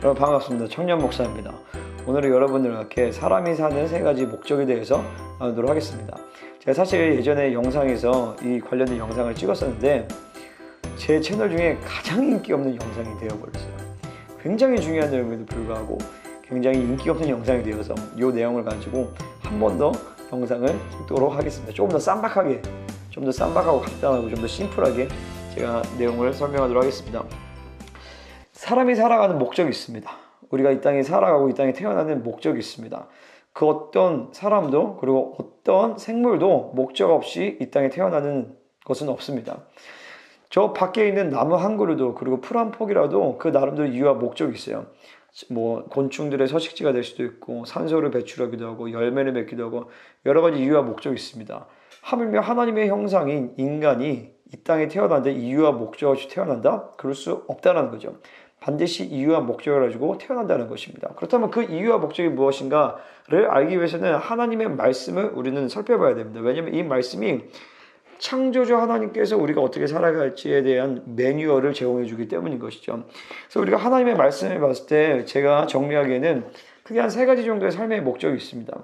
여러분 반갑습니다. 청년 목사입니다. 오늘은 여러분들과 함께 사람이 사는 세 가지 목적에 대해서 나누도록 하겠습니다. 제가 사실 예전에 영상에서 이 관련된 영상을 찍었었는데 제 채널 중에 가장 인기 없는 영상이 되어버렸어요. 굉장히 중요한 내용에도 불구하고 굉장히 인기 없는 영상이 되어서 이 내용을 가지고 한 번 더 영상을 찍도록 하겠습니다. 조금 더 쌈박하게, 좀 더 쌈박하고 간단하고 좀 더 심플하게 제가 내용을 설명하도록 하겠습니다. 사람이 살아가는 목적이 있습니다. 우리가 이 땅에 살아가고 이 땅에 태어나는 목적이 있습니다. 그 어떤 사람도 그리고 어떤 생물도 목적 없이 이 땅에 태어나는 것은 없습니다. 저 밖에 있는 나무 한 그루도 그리고 풀 한 폭이라도 그 나름대로 이유와 목적이 있어요. 곤충들의 서식지가 될 수도 있고 산소를 배출하기도 하고 열매를 맺기도 하고 여러 가지 이유와 목적이 있습니다. 하물며 하나님의 형상인 인간이 이 땅에 태어났는데 이유와 목적 없이 태어난다? 그럴 수 없다는 거죠. 반드시 이유와 목적을 가지고 태어난다는 것입니다. 그렇다면 그 이유와 목적이 무엇인가를 알기 위해서는 하나님의 말씀을 우리는 살펴봐야 됩니다. 왜냐하면 이 말씀이 창조주 하나님께서 우리가 어떻게 살아갈지에 대한 매뉴얼을 제공해 주기 때문인 것이죠. 그래서 우리가 하나님의 말씀을 봤을 때 제가 정리하기에는 크게 한 세 가지 정도의 삶의 목적이 있습니다.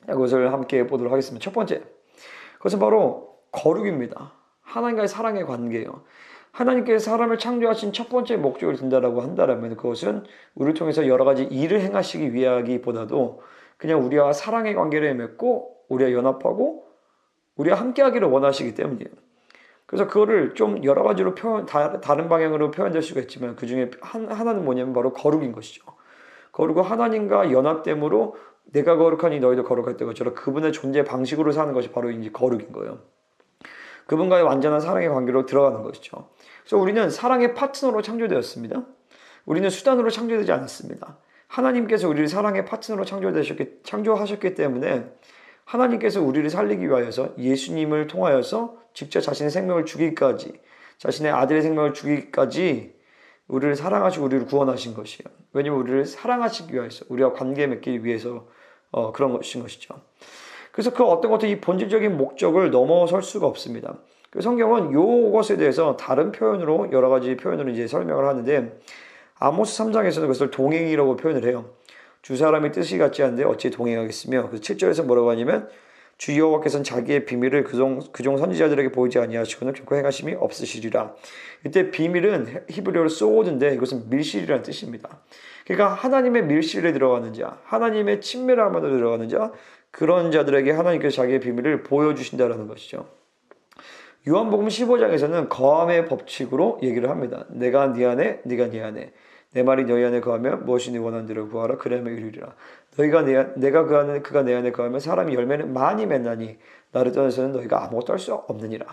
그것을 함께 보도록 하겠습니다. 첫 번째, 그것은 바로 거룩입니다. 하나님과의 사랑의 관계예요. 하나님께서 사람을 창조하신 첫 번째 목적을 둔다라고 한다면 그것은 우리를 통해서 여러 가지 일을 행하시기 위하기보다도 그냥 우리와 사랑의 관계를 맺고 우리와 연합하고 우리와 함께하기를 원하시기 때문이에요. 그래서 그거를 좀 여러 가지로 다른 방향으로 표현될 수가 있지만 그 중에 하나는 뭐냐면 바로 거룩인 것이죠. 그리고 하나님과 연합됨으로 내가 거룩하니 너희도 거룩할 때 것처럼 그분의 존재 방식으로 사는 것이 바로 이제 거룩인 거예요. 그분과의 완전한 사랑의 관계로 들어가는 것이죠. 그래서 우리는 사랑의 파트너로 창조되었습니다. 우리는 수단으로 창조되지 않았습니다. 하나님께서 우리를 사랑의 파트너로 창조하셨기 때문에 하나님께서 우리를 살리기 위하여서 예수님을 통하여서 직접 자신의 생명을 주기까지, 자신의 아들의 생명을 주기까지 우리를 사랑하시고 우리를 구원하신 것이에요. 왜냐하면 우리를 사랑하시기 위해서, 우리와 관계 맺기 위해서 그런 것인 것이죠. 그래서 그 어떤 것도 이 본질적인 목적을 넘어설 수가 없습니다. 성경은 이것에 대해서 다른 표현으로 여러 가지 표현으로 이제 설명을 하는데 아모스 3장에서는 그것을 동행이라고 표현을 해요. 두 사람이 뜻이 같지 않은데 어찌 동행하겠으며, 그래서 7절에서 뭐라고 하냐면 주 여호와께서는 자기의 비밀을 그종 선지자들에게 보이지 아니하시고는 결코 행하심이 없으시리라. 이때 비밀은 히브리어로 소드인데 이것은 밀실이라는 뜻입니다. 그러니까 하나님의 밀실에 들어가는 자, 하나님의 친밀함으로 들어가는 자, 그런 자들에게 하나님께서 자기의 비밀을 보여주신다는 것이죠. 요한복음 15장에서는 거함의 법칙으로 얘기를 합니다. 내가 네 안에, 네가 네 안에, 내 말이 너희 안에 거하면 무엇이 네 원하는 대로 구하라 그러면 이루리라. 내가 그 안에, 그가 내 안에 거하면 사람이 열매를 많이 맺나니 나를 떠나서는 너희가 아무것도 할 수 없느니라.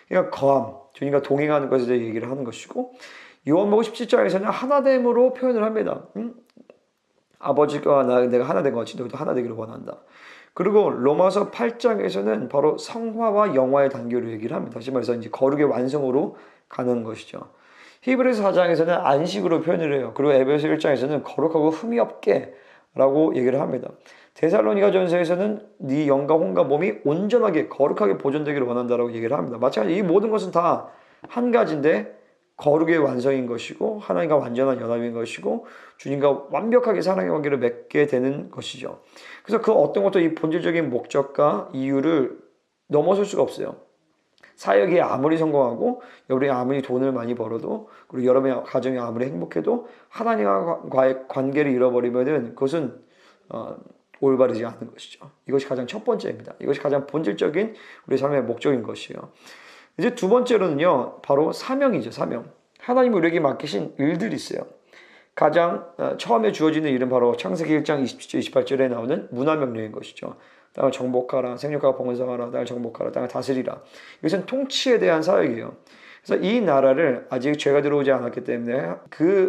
그러니까 거함, 주님과 동행하는 것에 대해 얘기를 하는 것이고, 요한복음 17장에서는 하나됨으로 표현을 합니다. 아버지가 내가 하나 된 것 같이 너희도 하나 되기를 원한다. 그리고 로마서 8장에서는 바로 성화와 영화의 단계로 얘기를 합니다. 다시 말해서 이제 거룩의 완성으로 가는 것이죠. 히브리서 4장에서는 안식으로 표현을 해요. 그리고 에베소 1장에서는 거룩하고 흠이 없게 라고 얘기를 합니다. 데살로니가 전서에서는 네 영과 혼과 몸이 온전하게 거룩하게 보존되기를 원한다라고 얘기를 합니다. 마찬가지로 이 모든 것은 다 한 가지인데 거룩의 완성인 것이고 하나님과 완전한 연합인 것이고 주님과 완벽하게 사랑의 관계를 맺게 되는 것이죠. 그래서 그 어떤 것도 이 본질적인 목적과 이유를 넘어설 수가 없어요. 사역이 아무리 성공하고 우리 아무리 돈을 많이 벌어도 그리고 여러분의 가정이 아무리 행복해도 하나님과의 관계를 잃어버리면은 그것은 올바르지 않은 것이죠. 이것이 가장 첫 번째입니다. 이것이 가장 본질적인 우리 삶의 목적인 것이에요. 이제 두 번째로는요, 바로 사명이죠. 사명. 하나님이 우리에게 맡기신 일들이 있어요. 가장 처음에 주어지는 일은 바로 창세기 1장 27절 28절에 나오는 문화명령인 것이죠. 땅을 정복하라, 생육하고 번성하라, 땅을 정복하라, 땅을 다스리라. 이것은 통치에 대한 사역이에요. 그래서 이 나라를 아직 죄가 들어오지 않았기 때문에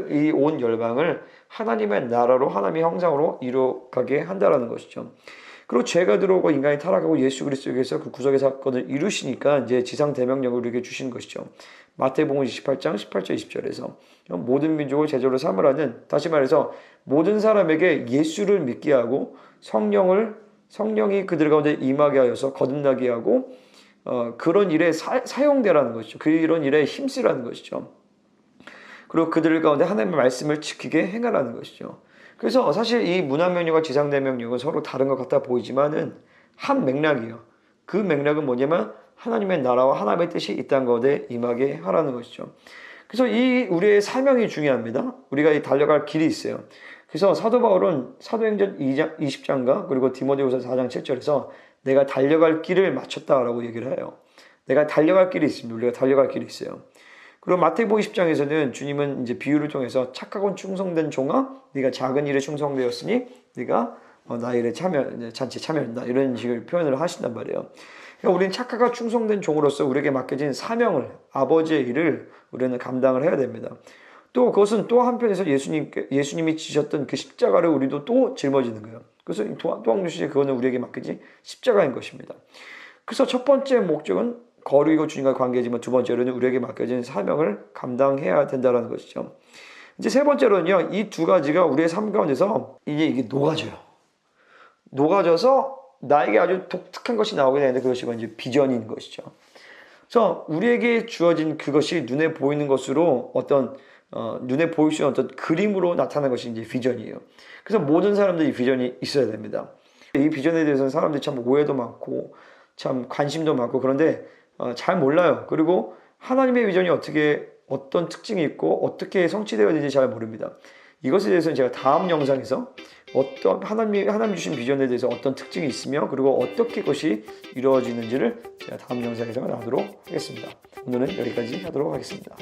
이 온 열방을 하나님의 나라로 하나님의 형상으로 이루어가게 한다라는 것이죠. 그리고 죄가 들어오고 인간이 타락하고 예수 그리스도께서 그 구속의 사건을 이루시니까 이제 지상 대명령을 우리에게 주시는 것이죠. 마태복음 28장 18절 20절에서 모든 민족을 제자로 삼으라는, 다시 말해서 모든 사람에게 예수를 믿게 하고 성령이 그들 가운데 임하게 하여서 거듭나게 하고 그런 일에 사용되라는 것이죠. 그런 일에 힘쓰라는 것이죠. 그리고 그들 가운데 하나님의 말씀을 지키게 행하라는 것이죠. 그래서 사실 이 문화명령과 지상대명령은 서로 다른 것 같아 보이지만은 한 맥락이에요. 그 맥락은 뭐냐면 하나님의 나라와 하나님의 뜻이 이 땅 가운데 임하게 하라는 것이죠. 그래서 이 우리의 사명이 중요합니다. 우리가 이 달려갈 길이 있어요. 그래서 사도 바울은 사도행전 2장 20장과 그리고 디모데후서 4장 7절에서 내가 달려갈 길을 마쳤다라고 얘기를 해요. 내가 달려갈 길이 있습니다. 우리가 달려갈 길이 있어요. 그리고 마태복음 20장에서는 주님은 이제 비유를 통해서 착하고 충성된 종아, 네가 작은 일에 충성되었으니 네가 나의 일에 잔치에 참여한다, 이런 식의 표현을 하신단 말이에요. 그러니까 우리는 착하고 충성된 종으로서 우리에게 맡겨진 사명을, 아버지의 일을 우리는 감당을 해야 됩니다. 또 그것은 또 한편에서 예수님이 지셨던 그 십자가를 우리도 또 짊어지는 거예요. 그래서 또한 주시에 그거는 우리에게 맡겨진 십자가인 것입니다. 그래서 첫 번째 목적은 거룩이고 주님과의 관계지만 두 번째로는 우리에게 맡겨진 사명을 감당해야 된다는 것이죠. 이제 세 번째로는요, 이 두 가지가 우리의 삶 가운데서 이게 녹아져요. 녹아져서 나에게 아주 독특한 것이 나오게 되는데 그것이 이제 비전인 것이죠. 그래서 우리에게 주어진 그것이 눈에 보이는 것으로 눈에 보일 수 있는 어떤 그림으로 나타나는 것이 이제 비전이에요. 그래서 모든 사람들이 비전이 있어야 됩니다. 이 비전에 대해서는 사람들이 참 오해도 많고 참 관심도 많고 그런데 잘 몰라요. 그리고 하나님의 비전이 어떤 특징이 있고 어떻게 성취되어야 되는지 잘 모릅니다. 이것에 대해서는 제가 다음 영상에서 하나님 주신 비전에 대해서 어떤 특징이 있으며 그리고 어떻게 그것이 이루어지는지를 제가 다음 영상에서 나누도록 하겠습니다. 오늘은 여기까지 하도록 하겠습니다.